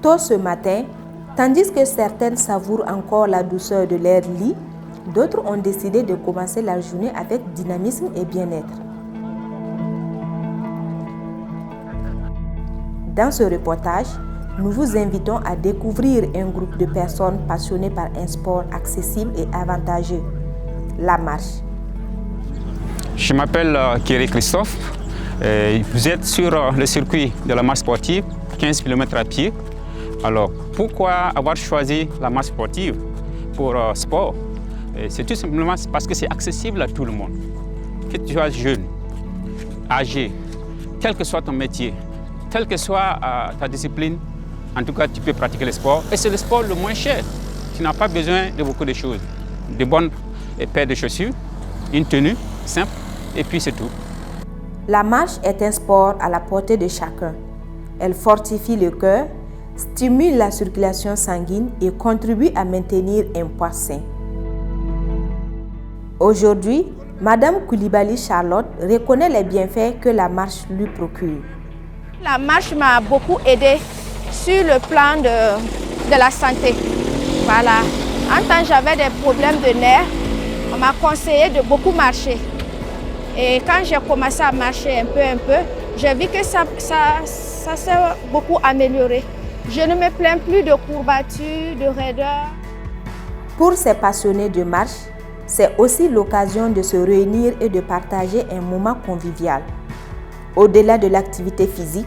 Tôt ce matin, tandis que certaines savourent encore la douceur de leur lit, d'autres ont décidé de commencer la journée avec dynamisme et bien-être. Dans ce reportage, nous vous invitons à découvrir un groupe de personnes passionnées par un sport accessible et avantageux, la marche. Je m'appelle Kéré Christophe. Vous êtes sur le circuit de la marche sportive, 15 km à pied. Alors, pourquoi avoir choisi la marche sportive pour sport? C'est tout simplement parce que c'est accessible à tout le monde. Que tu sois jeune, âgé, quel que soit ton métier, quelle que soit ta discipline, en tout cas, tu peux pratiquer le sport. Et c'est le sport le moins cher. Tu n'as pas besoin de beaucoup de choses. De bonnes paires de chaussures, une tenue simple, et puis c'est tout. La marche est un sport à la portée de chacun. Elle fortifie le cœur, stimule la circulation sanguine et contribue à maintenir un poids sain. Aujourd'hui, Madame Koulibaly Charlotte reconnaît les bienfaits que la marche lui procure. La marche m'a beaucoup aidée sur le plan de la santé. Voilà. En temps, j'avais des problèmes de nerfs. On m'a conseillé de beaucoup marcher. Et quand j'ai commencé à marcher un peu, j'ai vu que ça s'est beaucoup amélioré. Je ne me plains plus de courbatures, de raideurs. Pour ces passionnés de marche, c'est aussi l'occasion de se réunir et de partager un moment convivial. Au-delà de l'activité physique,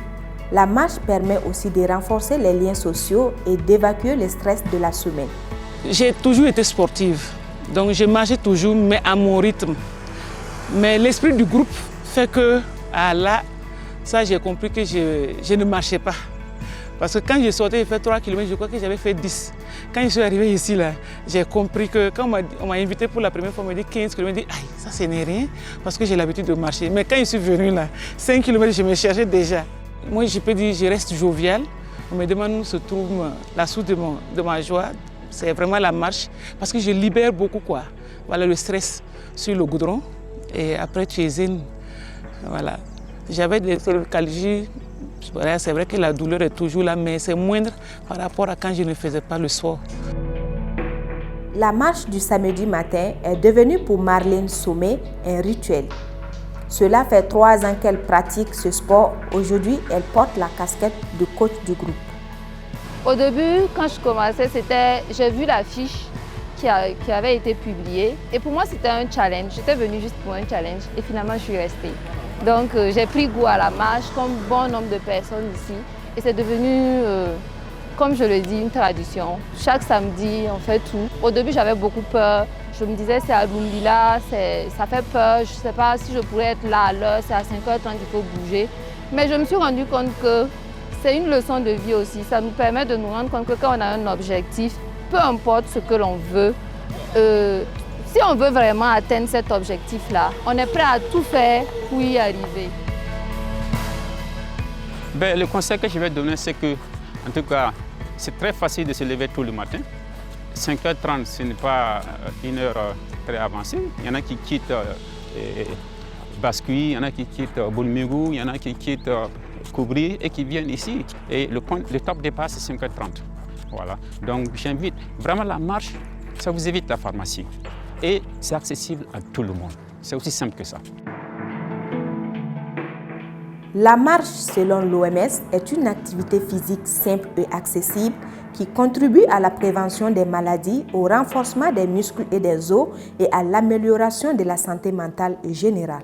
la marche permet aussi de renforcer les liens sociaux et d'évacuer le stress de la semaine. J'ai toujours été sportive, donc je marchais toujours, mais à mon rythme. Mais l'esprit du groupe fait que, là, ça j'ai compris que je ne marchais pas. Parce que quand je sortais, j'ai fait 3 km, je crois que j'avais fait 10. Quand je suis arrivé ici, j'ai compris que quand on m'a invité pour la première fois, on m'a dit 15 km, je me dis, aïe, ça ce n'est rien, parce que j'ai l'habitude de marcher. Mais quand je suis venu là, 5 km, je me cherchais déjà. Moi, je peux dire, je reste jovial. On me demande où se trouve la source de ma joie. C'est vraiment la marche, parce que je libère beaucoup, quoi. Voilà, le stress sur le goudron. Et après, tu es zen. Voilà. J'avais des cervicalgies. C'est vrai que la douleur est toujours là, mais c'est moindre par rapport à quand je ne faisais pas le sport. La marche du samedi matin est devenue pour Marlène Sommet un rituel. Cela fait 3 ans qu'elle pratique ce sport. Aujourd'hui, elle porte la casquette de coach du groupe. Au début, quand je commençais, j'ai vu l'affiche qui avait été publiée. Et pour moi, c'était un challenge. J'étais venue juste pour un challenge et finalement, je suis restée. Donc, j'ai pris goût à la marche comme bon nombre de personnes ici. Et c'est devenu, comme je le dis, une tradition. Chaque samedi, on fait tout. Au début, j'avais beaucoup peur. Je me disais, c'est à Lumbila, ça fait peur. Je ne sais pas si je pourrais être là à l'heure. C'est à 5h30 qu'il faut bouger. Mais je me suis rendu compte que c'est une leçon de vie aussi. Ça nous permet de nous rendre compte que quand on a un objectif, peu importe ce que l'on veut, si on veut vraiment atteindre cet objectif-là, on est prêt à tout faire pour y arriver. Le conseil que je vais donner, c'est que, en tout cas, c'est très facile de se lever tôt le matin. 5h30, ce n'est pas une heure très avancée. Il y en a qui quittent Bascuit, il y en a qui quittent Boulmigou, il y en a qui quittent Koubri et qui viennent ici. Et le top départ, c'est 5h30. Voilà. Donc, j'invite vraiment la marche, ça vous évite la pharmacie. Et c'est accessible à tout le monde. C'est aussi simple que ça. La marche, selon l'OMS, est une activité physique simple et accessible qui contribue à la prévention des maladies, au renforcement des muscles et des os et à l'amélioration de la santé mentale générale.